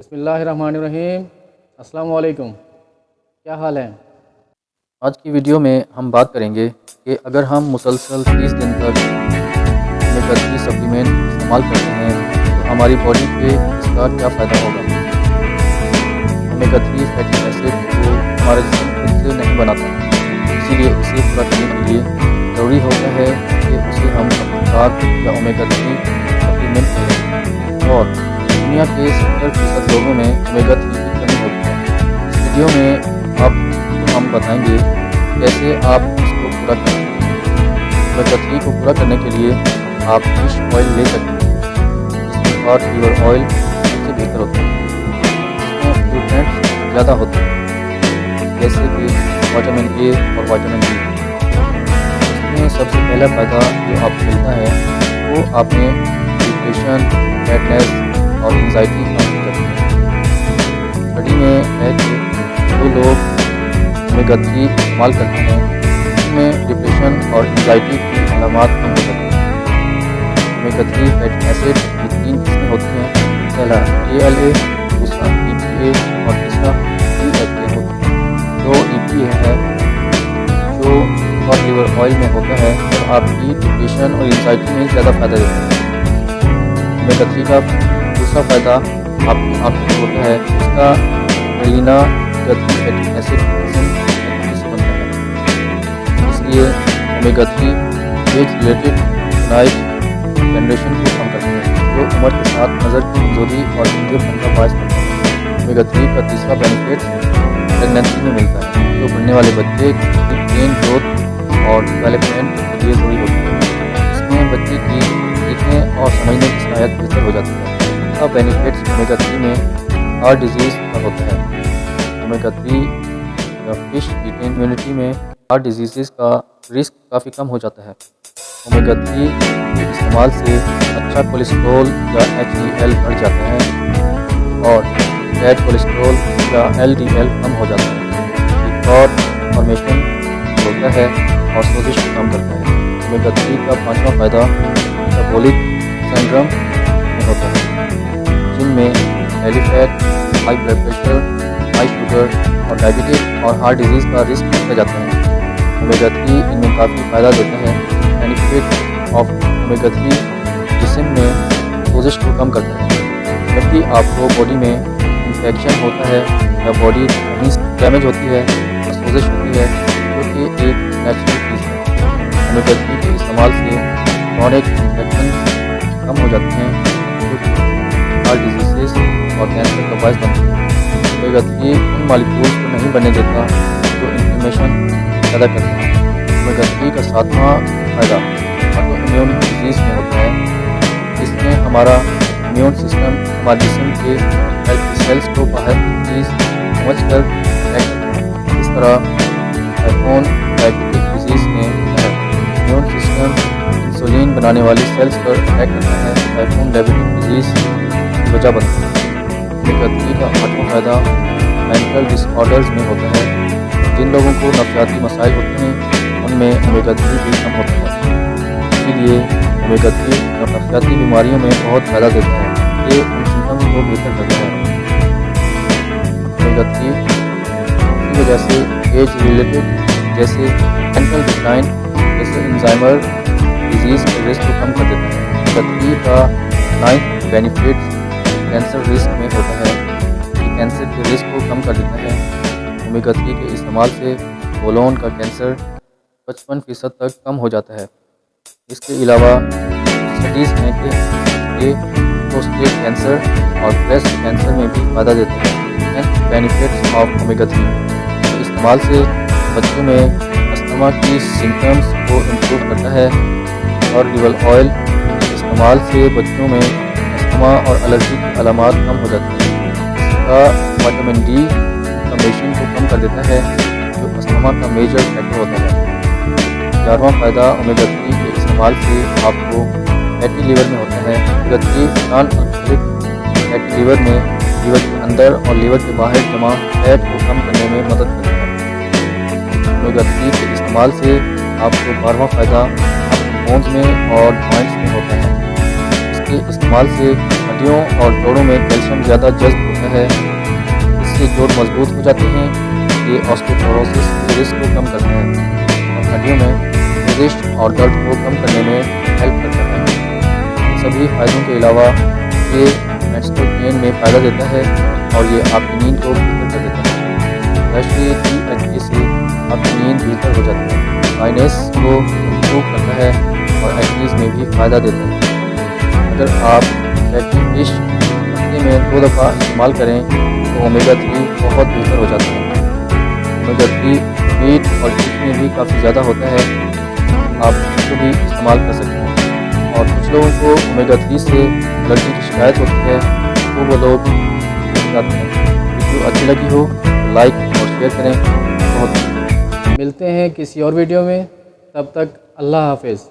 بسم اللہ الرحمن الرحیم۔ السلام علیکم، کیا حال ہے؟ آج کی ویڈیو میں ہم بات کریں گے کہ اگر ہم مسلسل 30 دن تک اومیگا 3 سپلیمنٹ استعمال کرتے ہیں تو ہماری باڈی پہ اس کا کیا فائدہ ہوگا۔ اومیگا 3 فیٹی ایسڈ کو ہمارا جسم خود سے نہیں بناتا، اسی لیے اسے پورا کرنے کے لیے ضروری ہوتا ہے کہ اسے ہم اپنے ساتھ یا اومیگا 3 سپلیمنٹ کریں، اور دنیا کے 70% لوگوں میں اومیگا 3 کی کمی ہوتی ہے۔ اس ویڈیو میں آپ کو ہم بتائیں گے کیسے آپ اس کو پورا کر سکتے ہیں۔ اومیگا 3 کو پورا کرنے کے لیے آپ فش آئل لے سکتے ہیں، جس میں کاڈ لیور آئل سب سے بہتر ہوتا ہے۔ اس میں نیوٹرینٹس زیادہ ہوتے ہیں جیسے کہ وٹامن اے اور وٹامن ڈی۔ اس میں سب سے پہلا فائدہ جو آپ کو ملتا ہے وہ آپ میں ڈپریشن، سیڈنیس اور انزائٹی کم ہو جاتی ہے۔ اسٹڈی میں ہے کہ جو لوگ اومیگا 3 استعمال کرتے ہیں ان میں ڈپریشن اور انزائٹی کی علامات کم ہو جاتی ہیں۔ اومیگا 3 فیٹی ایسڈ کی 3 قسمیں ہوتی ہیں، پہلا ALA، دوسرا EPA اور تیسرا DHA ہوتا ہے۔ جو EPA ہے جو کاڈ لیور آئل میں ہوتا ہے اور آپ کی ڈپریشن اور انزائٹی میں زیادہ فائدہ دیتا ہے۔ اومیگا 3 کا دوسرا فائدہ آپ کی آنکھوں کو ہوتا ہے، اس کا ریٹینا اومیگا 3 فیٹی ایسڈ سے بنتا ہے، اس لیے اومیگا 3 ایج ریلیٹڈ نائٹ جنریشن کو کم کرتا ہے، جو عمر کے ساتھ نظر کی کمزوری اور اندھے پن کا باعث بنتا ہے۔ اومیگا 3 کا تیسرا بینیفٹ پریگنینسی میں ملتا ہے، جو بڑھنے والے بچے کی برین گروتھ اور ڈیولپمنٹ کے لیے ضروری ہوتی ہے۔ اس میں بچے کی سیکھنے اور سمجھنے کی صلاحیت بہتر ہو جاتی ہے۔ کا بینیفٹس اومیگا 3 میں ہارٹ ڈیزیز کا ہوتا ہے۔ اومیگا 3 یا فش کی کمیونٹی میں ہارٹ ڈیزیزز کا رسک کافی کم ہو جاتا ہے۔ اومیگا 3 کے استعمال سے اچھا کولیسٹرول یا HDL بڑھ جاتا ہے اور بیڈ کولیسٹرول یا LDL کم ہو جاتا ہے۔ ریکارڈ فارمیشن ہوتا ہے اور سوزش کو کم کرتا ہے۔ اومیگا 3 کا پانچواں فائدہ میٹابولک سنڈروم میں ہوتا ہے، جن میں belly fat, high blood pressure, high sugar اور ڈائبٹیز اور ہارٹ ڈیزیز کا رسک بڑھتا جاتا ہے۔ اومیگا 3 ان میں کافی فائدہ دیتا ہے۔ بینیفٹ آف اومیگا 3 جسم میں سوزش کو کم کرتا ہے۔ جب بھی آپ کو باڈی میں انفیکشن ہوتا ہے یا باڈی کہیں ڈیمیج ہوتی ہے یا سوزش ہوتی ہے جو کہ ایک نیچرل چیز ہے، اومیگا 3 کے استعمال سے کرونک انفیکشن کم ہو جاتے ہیں جو کہ ہارٹ ڈیزیزز اور کینسر کا باعث بنتے ہیں۔ اومیگا 3 ان مالیکولز کو نہیں بننے دیتا جو انفلیمیشن پیدا کرتے ہیں۔ اومیگا 3 کا ساتواں فائدہ آٹو امیون ڈیزیز میں ہوتا ہے، جس میں ہمارا امیون سسٹم ہمارے جسم کے ہیلتھی سیلز کو باہر کی چیز سمجھ کر اٹیک کرتا ہے۔ اس طرح ٹائپ 1 ڈائبٹک ڈیزیز میں امیون سسٹم انسولین بنانے والی سیلز پر اٹیک کرتا ہے، ٹائپ 1 ڈائبٹک ڈیزیز کی وجہ بنتا ہے۔ اومیگا 3 کا آٹھواں فائدہ مینٹل ڈس آرڈرز میں ہوتا ہے۔ جن لوگوں کو نفسیاتی مسائل ہوتے ہیں ان میں اومیگا 3 بھی کم ہوتا ہے، اسی لیے اومیگا 3 نفسیاتی بیماریوں میں بہت فائدہ دیتا ہے کہ ان سمپٹمز کو بہتر کرتا ہے۔ اومیگا 3 کی وجہ سے ایج ریلیٹڈ جیسے مینٹل ڈکلائن جیسے الزائمر ڈیزیز کے رسک کو کم کر دیتا ہے۔ اومیگا 3 کا 9 بینیفٹس کینسر رسک میں ہوتا ہے، یہ کینسر کے رسک کو کم کر دیتا ہے۔ اومیگا 3 کے استعمال سے کولون کا کینسر 55% تک کم ہو جاتا ہے۔ اس کے علاوہ اسٹڈیز ہیں کہ یہ پروسٹیٹ کینسر اور بریسٹ کینسر میں بھی فائدہ دیتا ہے۔ بینیفٹس آف اومیگا 3 کے استعمال سے بچوں میں استھما کی سمپٹمز کو امپروو کرتا ہے، اور لیور آئل کے استعمال سے بچوں میں استھما اور الرجی کی علامات کم ہو جاتی ہیں۔ اس کا وٹامن ڈی انفلیمیشن کو کم کر دیتا ہے جو استھما کا میجر فیکٹر ہوتا ہے۔ 11واں فائدہ اومیگا 3 کے استعمال سے آپ کو فیٹی لیور میں ہوتا ہے۔ Omega 3 non alcoholic fatty liver میں لیور کے اندر اور لیور کے باہر جمع فیٹ کو کم کرنے میں مدد کرتا ہے۔ اومیگا 3 کے استعمال سے آپ کو 12واں فائدہ آپ کے بونز میں اور جوائنٹس میں ہوتا ہے۔ اس کے استعمال سے ہڈیوں اور جوڑوں میں کیلشیم زیادہ جذب ہوتا ہے، اس سے جوڑ مضبوط ہو جاتے ہیں۔ یہ آسٹیوپوروسس کے رسک کو کم کرتا ہے اور ہڈیوں میں سوزش اور درد کو کم کرنے میں ہیلپ کرتا ہے۔ ان سبھی فائدوں کے علاوہ یہ مینسٹرل پین میں فائدہ دیتا ہے اور یہ آپ کی نیند کو بہتر کر دیتا ہے۔ اسپیشلی DHA سے آپ کی نیند بہتر ہو جاتی ہے، سائنس کو امپروو کرتا ہے اور ایکنیز میں بھی فائدہ دیتا ہے۔ اگر آپ فیٹی فش ہفتے میں 2 دفعہ استعمال کریں تو اومیگا 3 بہت بہتر ہو جاتا ہے۔ اومیگا 3 میٹ اور فش میں بھی کافی زیادہ ہوتا ہے، آپ اس کو بھی استعمال کر سکتے ہیں۔ اور کچھ لوگوں کو اومیگا 3 سے الرجی کی شکایت ہوتی ہے تو وہ لوگ جاتے ہیں۔ ویڈیو اچھی لگی ہو تو لائک اور شیئر کریں۔ بہت ملتے ہیں کسی اور ویڈیو میں، تب تک اللہ حافظ۔